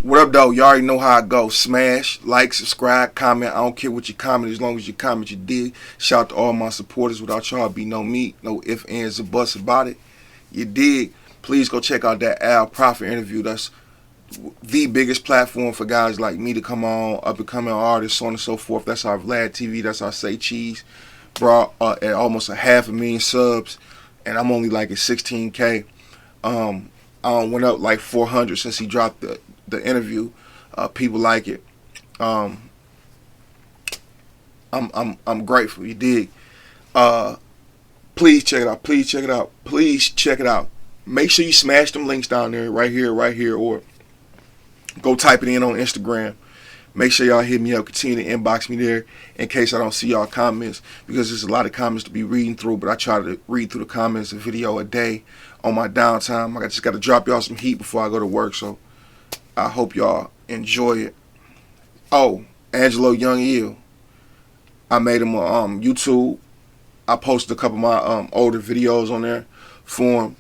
What up, though? You already know how I go. Smash, like, subscribe, comment. I don't care what you comment as long as you comment you did. Shout out to all my supporters. Without y'all, be no me, no ifs, ands, or buts about it. You dig? Please go check out that Al Prophet interview. That's the biggest platform for guys like me to come on, up and coming artists, so on and so forth. That's our Vlad TV. That's our Say Cheese. Brought at almost a 500,000 subs, and I'm only like at 16K. I went up like 400 since he dropped the interview. People like it. Um, I'm grateful. You dig? Uh, please check it out. Please check it out. Please check it out. Make sure you smash them links down there, right here, or go type it in on Instagram. Make sure y'all hit me up. Continue to inbox me there in case I don't see y'all comments, because there's a lot of comments to be reading through. But I try to read through the comments, a video a day on my downtime. I just got to drop y'all some heat before I go to work. So I hope y'all enjoy it. Oh, Angelo Young Ill. I made him on YouTube. I posted a couple of my older videos on there for him.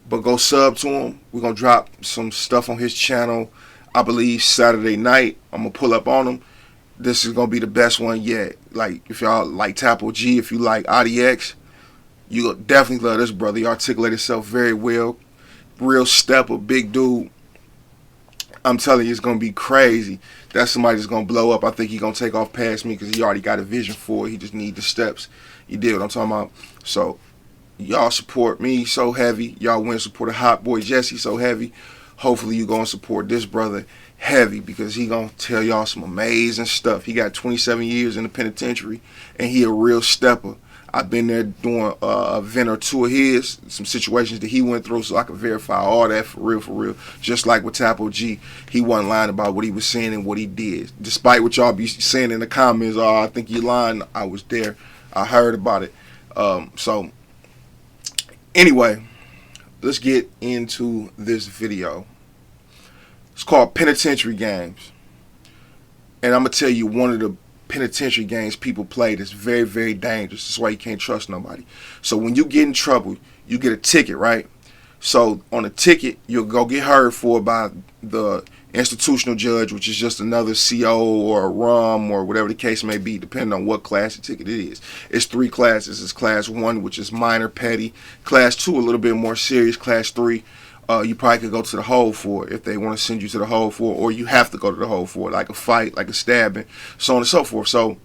But go sub to him. We're going to drop some stuff on his channel, I believe, Saturday night. I'm going to pull up on him. This is going to be the best one yet. Like, if y'all like Tapo G, if you like IDX, you'll definitely love this brother. He articulated himself very well. Real stepper, big dude. I'm telling you, it's going to be crazy. That's somebody that's going to blow up. I think he's going to take off past me because he already got a vision for it. He just need the steps. You did what I'm talking about? So, y'all support me so heavy. Y'all went and supported Hot Boy Jesse so heavy. Hopefully you going to support this brother heavy, because he going to tell y'all some amazing stuff. He got 27 years in the penitentiary, and he a real stepper. I've been there doing a event or two of his, some situations that he went through, so I can verify all that for real, for real. Just like with Tapo G, he wasn't lying about what he was saying and what he did. Despite what y'all be saying in the comments, oh, I think you lying. I was there. I heard about it. So anyway, let's get into this video. It's called Penitentiary Games. And I'm going to tell you one of the penitentiary games people play that's very, very dangerous. That's why you can't trust nobody. So when you get in trouble, you get a ticket, right? So on a ticket, you'll go get heard for by the institutional judge, which is just another CO or a RUM or whatever the case may be, depending on what class the ticket it is. It's 3 classes. It's class 1, which is minor, petty. Class 2, a little bit more serious. Class 3, you probably could go to the hole for it if they want to send you to the hole for it, or you have to go to the hole for it, like a fight, like a stabbing, so on and so forth. So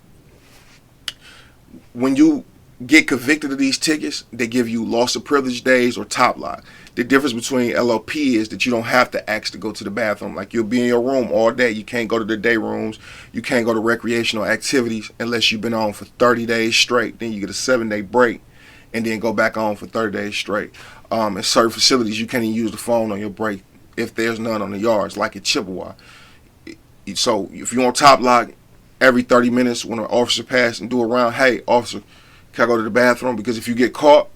when you get convicted of these tickets, they give you loss of privilege days or top lock. The difference between LOP is that you don't have to ask to go to the bathroom. Like, you'll be in your room all day. You can't go to the day rooms. You can't go to recreational activities unless you've been on for 30 days straight. Then you get a 7-day break and then go back on for 30 days straight. In certain facilities, you can't even use the phone on your break if there's none on the yards, like at Chippewa. So if you're on top lock, every 30 minutes when an officer passes and do a round, hey, officer, can I go to the bathroom? Because if you get caught,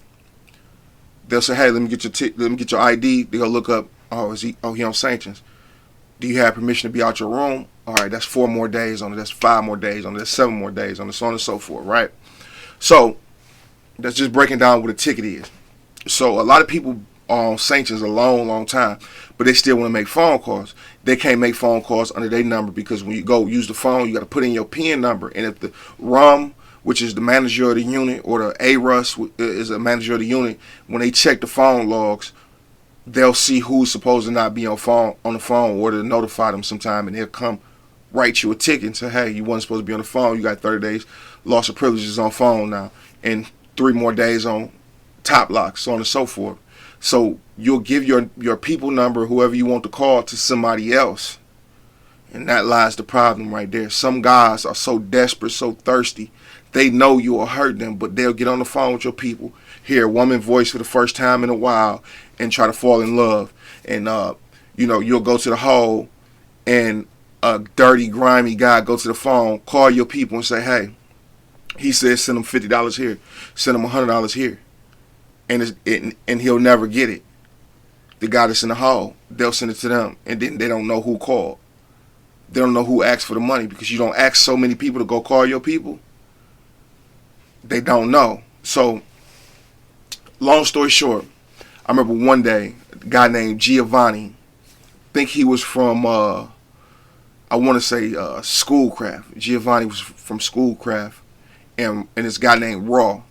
they'll say, hey, let me get your ID. They'll look up, he on sanctions. Do you have permission to be out your room? All right, that's 4 more days on it. That's 5 more days on it. That's 7 more days on it, so on and so forth, right? So that's just breaking down what a ticket is. So a lot of people are on sanctions a long, long time, but they still want to make phone calls. They can't make phone calls under their number, because when you go use the phone, you got to put in your PIN number. And if the RUM, which is the manager of the unit, or the ARUS is a manager of the unit, when they check the phone logs, they'll see who's supposed to not be on the phone, or to notify them sometime, and they'll come write you a ticket and say, hey, you weren't supposed to be on the phone. You got 30 days loss of privileges on phone now, and 3 more days on top lock, so on and so forth. So you'll give your people number, whoever you want to call, to somebody else. And that lies the problem right there. Some guys are so desperate, so thirsty, they know you will hurt them, but they'll get on the phone with your people, hear a woman voice for the first time in a while, and try to fall in love. And you'll go to the hole, and a dirty, grimy guy go to the phone, call your people and say, hey, he says send him $50 here, send him $100 here. And he'll never get it. The guy that's in the hole, they'll send it to them, and then they don't know who called. They don't know who asked for the money, because you don't ask so many people to go call your people. They don't know. So, long story short, I remember one day, a guy named Giovanni, think he was from I want to say Schoolcraft. Giovanni was from Schoolcraft, and this guy named Raw.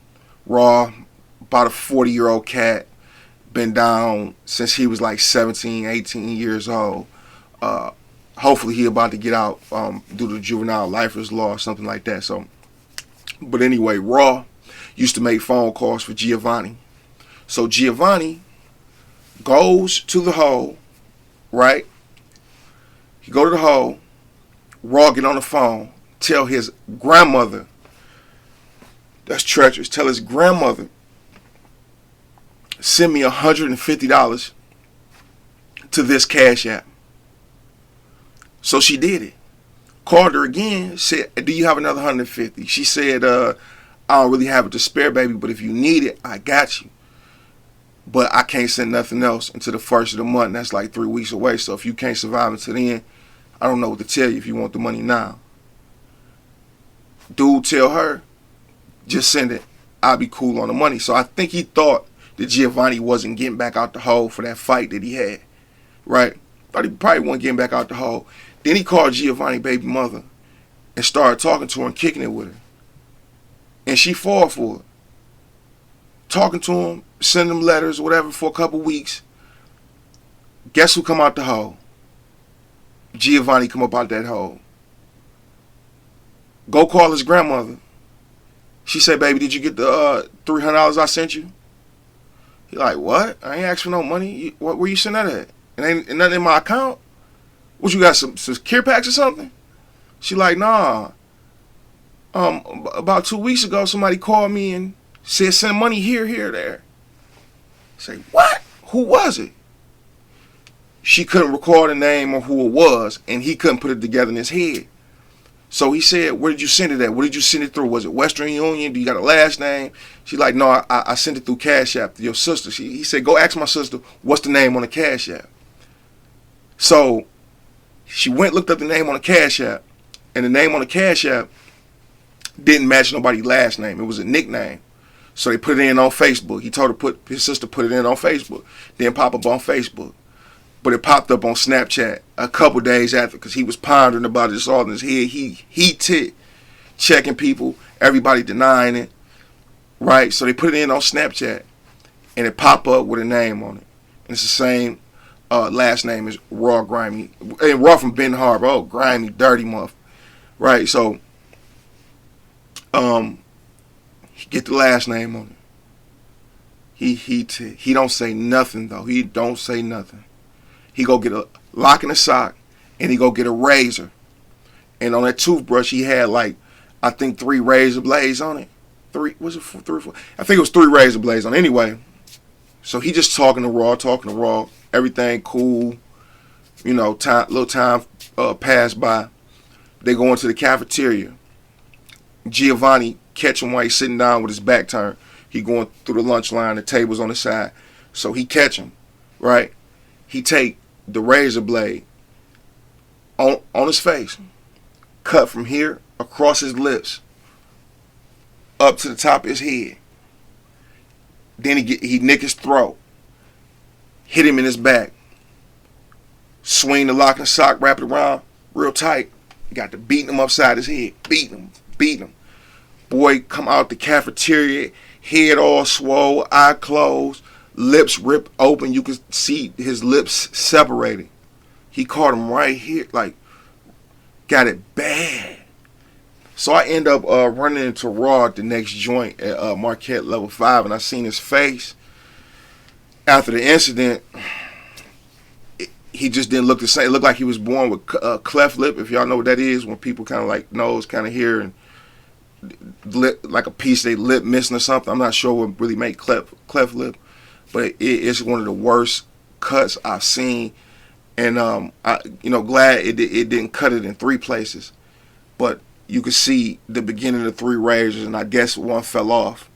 Raw, about a 40-year-old cat, been down since he was like 17, 18 years old. Hopefully he about to get out due to juvenile lifer's law or something like that. So, but anyway, Raw used to make phone calls for Giovanni. So Giovanni goes to the hole, right? He go to the hole. Raw get on the phone, tell his grandmother, that's treacherous, tell his grandmother, send me $150 to this Cash App. So she did it. Called her again, said, do you have another 150? She said, I don't really have it to spare, baby, but if you need it, I got you. But I can't send nothing else until the first of the month, and that's like 3 weeks away. So if you can't survive until then, I don't know what to tell you if you want the money now. Dude tell her, just send it. I'll be cool on the money. So I think he thought that Giovanni wasn't getting back out the hole for that fight that he had. Right? Thought he probably wasn't getting back out the hole. Then he called Giovanni baby mother and started talking to her and kicking it with her. And she fall for it. Talking to him, sending him letters, whatever, for a couple weeks. Guess who come out the hole? Giovanni come up out that hole. Go call his grandmother. She said, baby, did you get the $300 I sent you? He like, what? I ain't asked for no money. Where you send that at? It ain't nothing in my account? What, you got some care packs or something? She like, nah. About 2 weeks ago, somebody called me and said send money here, there. Say, what? Who was it? She couldn't recall the name or who it was, and he couldn't put it together in his head. So he said, where did you send it at? What did you send it through? Was it Western Union? Do you got a last name? She's like, no, I sent it through Cash App to your sister. He said, go ask my sister, what's the name on the Cash App? So she went, looked up the name on the Cash App, and the name on the Cash App didn't match nobody's last name. It was a nickname. So they put it in on Facebook. He told her his sister put it in on Facebook. Then pop up on Facebook. But it popped up on Snapchat a couple days after because he was pondering about it. It's all in his head. He checking people, everybody denying it, right? So they put it in on Snapchat, and it popped up with a name on it. And it's the same last name as Raw Grimy. And Raw from Ben Harbor. Oh, grimy, dirty muff. Right, so get the last name on it. He don't say nothing, though. He don't say nothing. He go get a lock in the sock, and he go get a razor. And on that toothbrush, he had like, I think 3 razor blades on it. 3, was it 3 or 4? I think it was 3 razor blades on it. Anyway, so he just talking to Raw. Everything cool. You know, little time passed by. They go into the cafeteria. Giovanni catch him while he's sitting down with his back turned. He going through the lunch line. The table's on the side. So he catch him, right? He take the razor blade on his face, cut from here across his lips up to the top of his head. Then he nick his throat, hit him in his back, swing the lock and sock, wrap it around real tight. Got to beating him upside his head, beating him. Boy come out the cafeteria, head all swole, eye closed, lips ripped open. You could see his lips separating. He caught him right here, like, got it bad. So I end up running into Raw at the next joint at Marquette Level 5, and I seen his face. After the incident, he just didn't look the same. It looked like he was born with cleft lip, if y'all know what that is, when people kind of like nose kind of here and lip, like a piece of their lip missing or something. I'm not sure what really made cleft lip, but it's one of the worst cuts I've seen. And glad it didn't cut it in 3 places, but you could see the beginning of 3 razors, and I guess one fell off.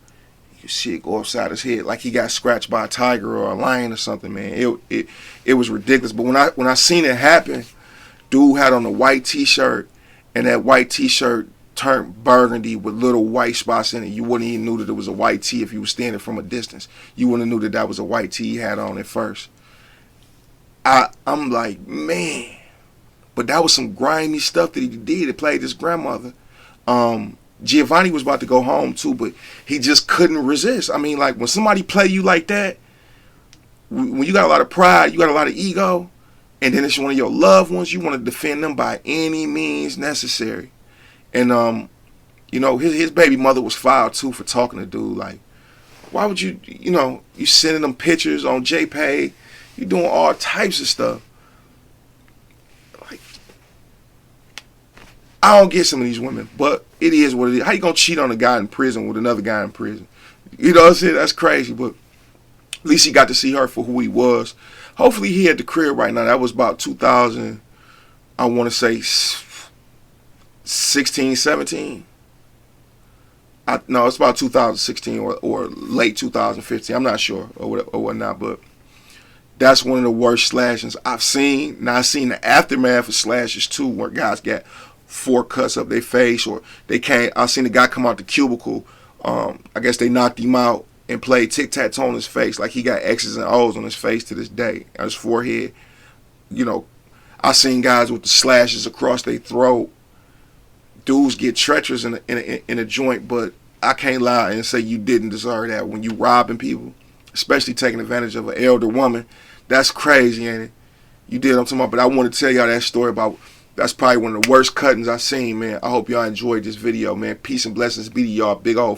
You could see it go upside his head, like he got scratched by a tiger or a lion or something. Man, it was ridiculous. But when I seen it happen, dude had on a white T-shirt, and that white T-shirt turned burgundy with little white spots in it. You wouldn't even knew that it was a white tee if you were standing from a distance. You wouldn't have knew that was a white tee he had on at first. I'm like, man, But that was some grimy stuff that he did. It played his grandmother. Giovanni was about to go home too, but he just couldn't resist. I mean, like when somebody play you like that, when you got a lot of pride, you got a lot of ego, and then it's one of your loved ones, you want to defend them by any means necessary. And you know, his baby mother was filed too for talking to dude. Like, why would you, you know, you sending them pictures on JPEG, you doing all types of stuff. Like, I don't get some of these women, but it is what it is. How you gonna cheat on a guy in prison with another guy in prison? You know what I'm saying? That's crazy, but at least he got to see her for who he was. Hopefully he had the crib right now. That was about 2000, I want to say 16, 17. No, it's about 2016 or late 2015. I'm not sure or whatnot, but that's one of the worst slashings I've seen. Now I've seen the aftermath of slashes too, where guys got 4 cuts up their face, or they can't. I've seen the guy come out the cubicle. I guess they knocked him out and played tic-tac-toe on his face, like he got X's and O's on his face to this day, on his forehead. You know, I've seen guys with the slashes across their throat. Dudes get treacherous in a joint, but I can't lie and say you didn't deserve that when you robbing people, especially taking advantage of an elder woman. That's crazy, ain't it? You did what I'm talking about, but I want to tell y'all that story about, that's probably one of the worst cuttings I've seen, man. I hope y'all enjoyed this video, man. Peace and blessings be to y'all. Big old